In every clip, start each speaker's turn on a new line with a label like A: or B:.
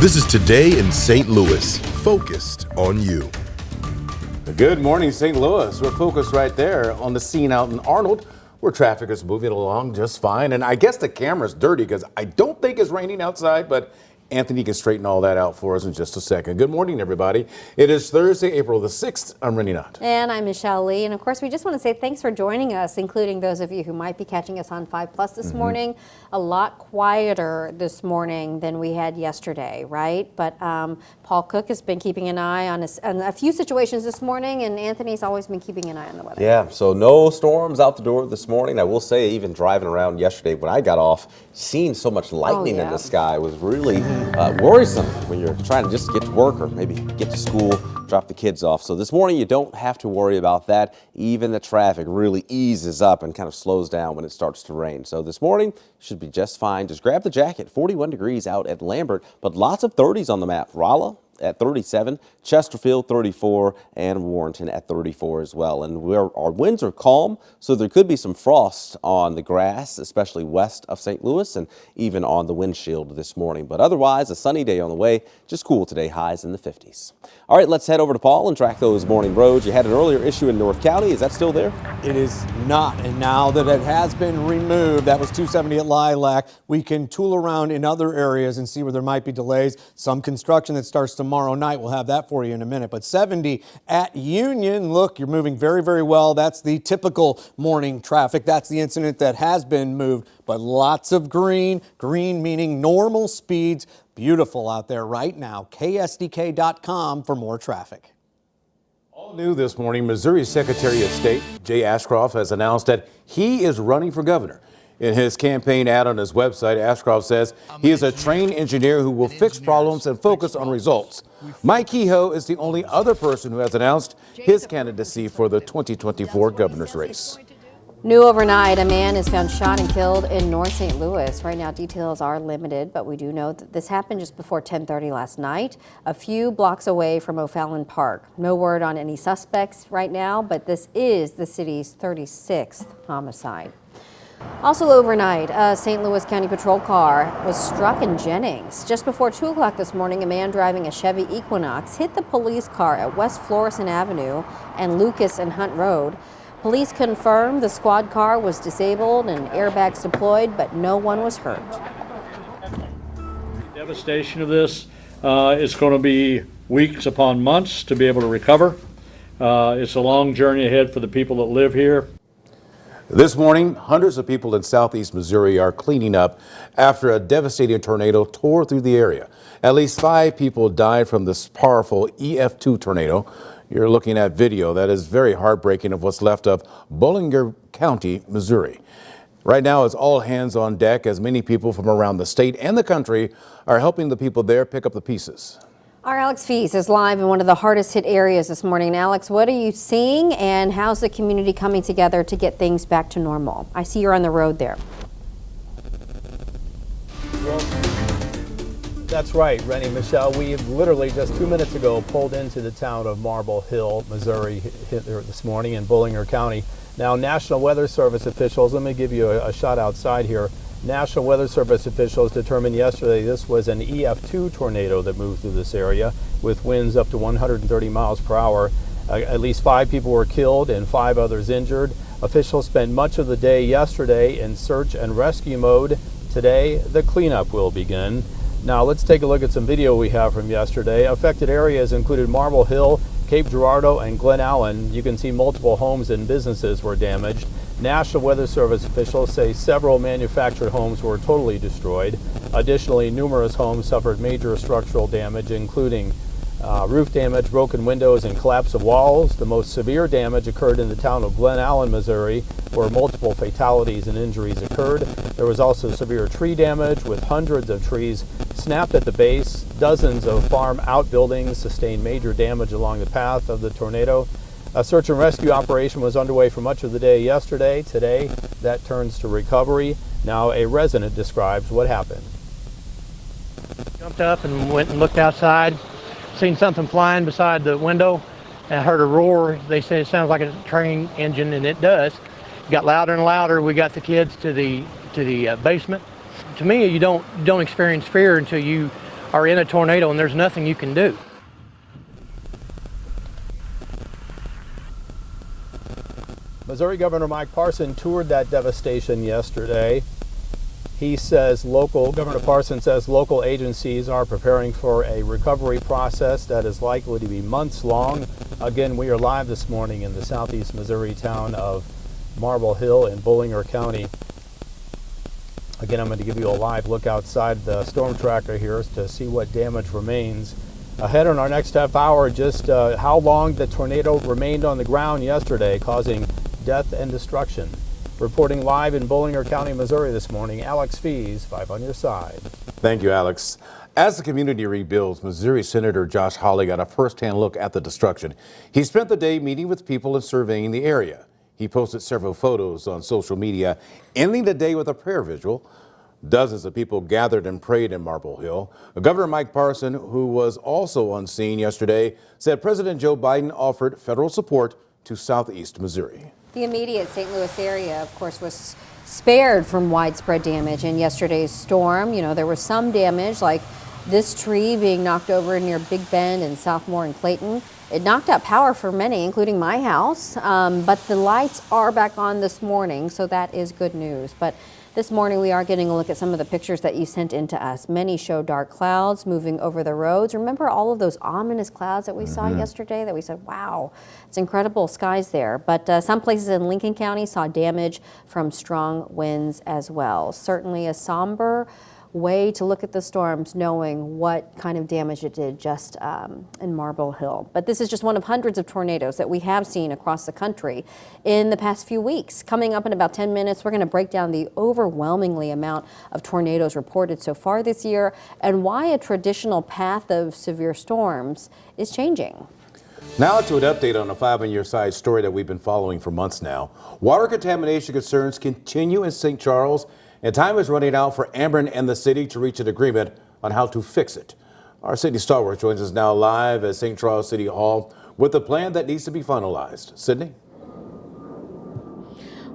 A: This is Today in St. Louis, focused on you.
B: Good morning, St. Louis. We're focused right there on the scene out in Arnold, where traffic is moving along just fine. And I guess the camera's dirty because I don't think it's raining outside, but Anthony can straighten all that out for us in just a second. Good morning, everybody. It is Thursday, April the 6th. I'm Rennie Knott.
C: And I'm Michelle Lee. And of course, we just want to say thanks for joining us, including those of you who might be catching us on 5 Plus this morning. A lot quieter this morning than we had yesterday, right? But Paul Cook has been keeping an eye on a few situations this morning, and Anthony's always been keeping an eye on the weather.
D: Yeah, so no storms out the door this morning. I will say, even driving around yesterday when I got off, seeing so much lightning in the sky was really worrisome when you're trying to just get to work or maybe get to school, drop the kids off. So this morning you don't have to worry about that. Even the traffic really eases up and kind of slows down when it starts to rain. So this morning should be just fine. Just grab the jacket. 41 degrees out at Lambert, but lots of 30s on the map. Rolla at 37, Chesterfield 34, and Warrenton at 34 as well. And our winds are calm, so there could be some frost on the grass, especially west of St. Louis and even on the windshield this morning. But otherwise, a sunny day on the way, just cool today, highs in the 50s. All right, let's head over to Paul and track those morning roads. You had an earlier issue in North County. Is that still there?
E: It is not, and now that it has been removed, that was 270 at Lilac, we can tool around in other areas and see where there might be delays. Some construction that starts tomorrow night. We'll have that for you in a minute. But 70 at Union, look, you're moving very, very well. That's the typical morning traffic. That's the incident that has been moved, but lots of green meaning normal speeds. Beautiful out there right now. KSDK.com for more traffic.
B: All new this morning, Missouri Secretary of State Jay Ashcroft has announced that he is running for governor. In his campaign ad on his website, Ashcroft says he is a trained engineer who will fix problems and focus on results. Mike Kehoe is the only other person who has announced his candidacy for the 2024 governor's race.
C: New overnight, a man is found shot and killed in North St. Louis. Right now, details are limited, but we do know that this happened just before 10:30 last night, a few blocks away from O'Fallon Park. No word on any suspects right now, but this is the city's 36th homicide. Also overnight, a St. Louis County Patrol car was struck in Jennings. Just before 2 o'clock this morning, a man driving a Chevy Equinox hit the police car at West Florissant Avenue and Lucas and Hunt Road. Police confirmed the squad car was disabled and airbags deployed, but no one was hurt.
F: The devastation of this is going to be weeks upon months to be able to recover. It's a long journey ahead for the people that live here.
B: This morning, hundreds of people in southeast Missouri are cleaning up after a devastating tornado tore through the area. At least 5 people died from this powerful EF2 tornado. You're looking at video that is very heartbreaking of what's left of Bollinger County, Missouri. Right now, it's all hands on deck as many people from around the state and the country are helping the people there pick up the pieces.
C: Our Alex Fees is live in one of the hardest hit areas this morning. Alex, what are you seeing and how's the community coming together to get things back to normal? I see you're on the road there.
G: Well, that's right, Rennie, Michelle. We literally just 2 minutes ago pulled into the town of Marble Hill, Missouri, hit there this morning in Bollinger County. Now, National Weather Service officials, let me give you a shot outside here. National Weather Service officials determined yesterday this was an EF2 tornado that moved through this area with winds up to 130 miles per hour. At least 5 people were killed and 5 others injured. Officials spent much of the day yesterday in search and rescue mode. Today, the cleanup will begin. Now, let's take a look at some video we have from yesterday. Affected areas included Marble Hill, Cape Girardeau, and Glen Allen. You can see multiple homes and businesses were damaged. National Weather Service officials say several manufactured homes were totally destroyed. Additionally, numerous homes suffered major structural damage, including roof damage, broken windows, and collapse of walls. The most severe damage occurred in the town of Glen Allen, Missouri, where multiple fatalities and injuries occurred. There was also severe tree damage, with hundreds of trees snapped at the base. Dozens of farm outbuildings sustained major damage along the path of the tornado. A search and rescue operation was underway for much of the day yesterday. Today, that turns to recovery. Now, a resident describes what happened.
H: Jumped up and went and looked outside, seen something flying beside the window, and I heard a roar. They said it sounds like a train engine, and it does. It got louder and louder. We got the kids to the basement. To me, you don't experience fear until you are in a tornado and there's nothing you can do.
G: Missouri Governor Mike Parson toured that devastation yesterday. Governor Parson says local agencies are preparing for a recovery process that is likely to be months long. Again, we are live this morning in the southeast Missouri town of Marble Hill in Bullinger County. Again, I'm going to give you a live look outside the storm tracker here to see what damage remains. Ahead in our next half hour, just how long the tornado remained on the ground yesterday, causing death and destruction. Reporting live in Bullinger County, Missouri this morning, Alex Fees, 5 on your side.
B: Thank you, Alex. As the community rebuilds, Missouri Senator Josh Hawley got a first-hand look at the destruction. He spent the day meeting with people and surveying the area. He posted several photos on social media, ending the day with a prayer vigil. Dozens of people gathered and prayed in Marble Hill. Governor Mike Parson, who was also on scene yesterday, said President Joe Biden offered federal support to southeast Missouri.
C: The immediate St. Louis area, of course, was spared from widespread damage in yesterday's storm. You know, there was some damage, like this tree being knocked over near Big Bend and Sophomore and Clayton. It knocked out power for many, including my house, but the lights are back on this morning, so that is good news. But this morning, we are getting a look at some of the pictures that you sent in to us. Many show dark clouds moving over the roads. Remember all of those ominous clouds that we saw yesterday that we said, wow, it's incredible skies there. But some places in Lincoln County saw damage from strong winds as well. Certainly a somber way to look at the storms, knowing what kind of damage it did just in Marble Hill. But this is just one of hundreds of tornadoes that we have seen across the country in the past few weeks. Coming up in about 10 minutes, we're going to break down the overwhelmingly amount of tornadoes reported so far this year and why a traditional path of severe storms is changing.
B: Now to an update on a 5 on your side story that we've been following for months now. Water contamination concerns continue in St. Charles, and time is running out for Ameren and the city to reach an agreement on how to fix it. Our Sydney Stallworth joins us now live at St. Charles City Hall with a plan that needs to be finalized. Sydney?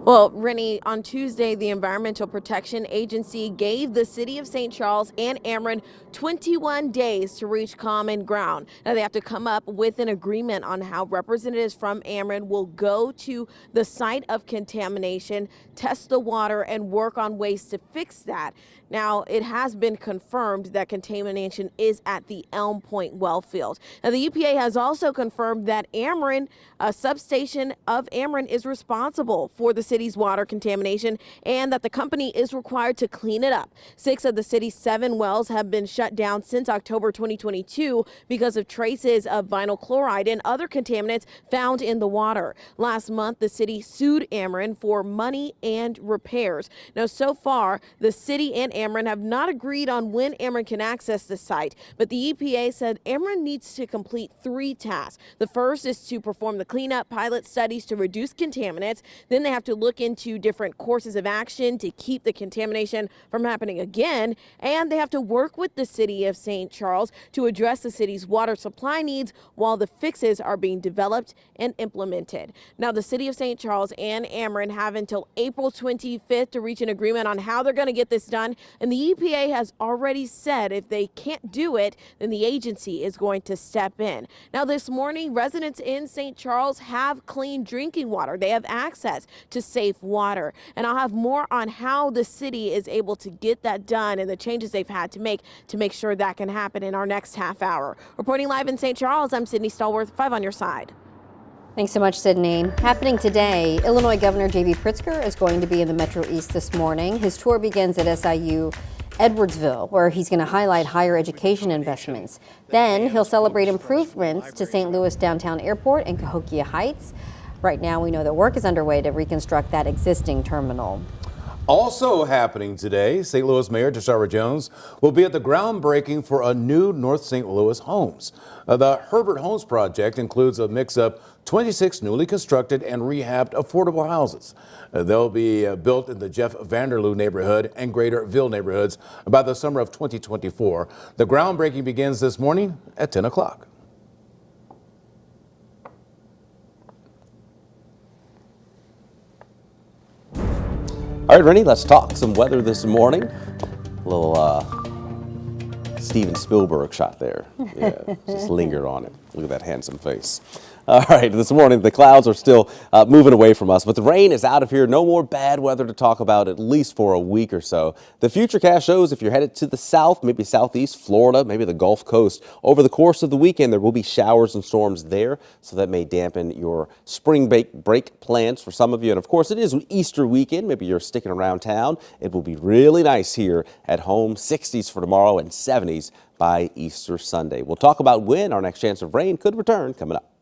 I: Well, Rennie, on Tuesday, the Environmental Protection Agency gave the city of St. Charles and Ameren 21 days to reach common ground. Now, they have to come up with an agreement on how representatives from Ameren will go to the site of contamination, test the water, and work on ways to fix that. Now, it has been confirmed that contamination is at the Elm Point well field. Now, the EPA has also confirmed that Ameren, a substation of Ameren, is responsible for the city's water contamination and that the company is required to clean it up. 6 of the city's 7 wells have been shut down since October 2022 because of traces of vinyl chloride and other contaminants found in the water. Last month, the city sued Ameren for money and repairs. Now, so far, the city and Ameren have not agreed on when Ameren can access the site, but the EPA said Ameren needs to complete 3 tasks. The first is to perform the cleanup pilot studies to reduce contaminants. Then they have to look into different courses of action to keep the contamination from happening again, and they have to work with the city of St. Charles to address the city's water supply needs while the fixes are being developed and implemented. Now, the city of St. Charles and Ameren have until April 25th to reach an agreement on how they're going to get this done. And the EPA has already said if they can't do it, then the agency is going to step in. Now, this morning, residents in St. Charles have clean drinking water. They have access to safe water. And I'll have more on how the city is able to get that done and the changes they've had to make sure that can happen in our next half hour. Reporting live in St. Charles, I'm Sydney Stallworth, 5 on your side.
C: Thanks so much, Sydney. Happening today, Illinois Governor J.B. Pritzker is going to be in the Metro East this morning. His tour begins at SIU Edwardsville, where he's going to highlight higher education investments. Then he'll celebrate improvements to St. Louis Downtown Airport and Cahokia Heights. Right now, we know that work is underway to reconstruct that existing terminal.
B: Also happening today, St. Louis Mayor Tishaura Jones will be at the groundbreaking for a new North St. Louis Homes. The Herbert Homes project includes a mix of 26 newly constructed and rehabbed affordable houses. They'll be built in the Jeff Vanderloo neighborhood and Greater Ville neighborhoods by the summer of 2024. The groundbreaking begins this morning at 10 o'clock.
D: All right, Rennie, let's talk some weather this morning. A little Steven Spielberg shot there. Yeah, just lingered on it. Look at that handsome face. All right, this morning the clouds are still moving away from us, but the rain is out of here. No more bad weather to talk about, at least for a week or so. The Futurecast shows if you're headed to the south, maybe southeast Florida, maybe the Gulf Coast, over the course of the weekend there will be showers and storms there, so that may dampen your spring break plans for some of you. And of course, it is Easter weekend. Maybe you're sticking around town. It will be really nice here at home. 60s for tomorrow and 70s by Easter Sunday. We'll talk about when our next chance of rain could return coming up.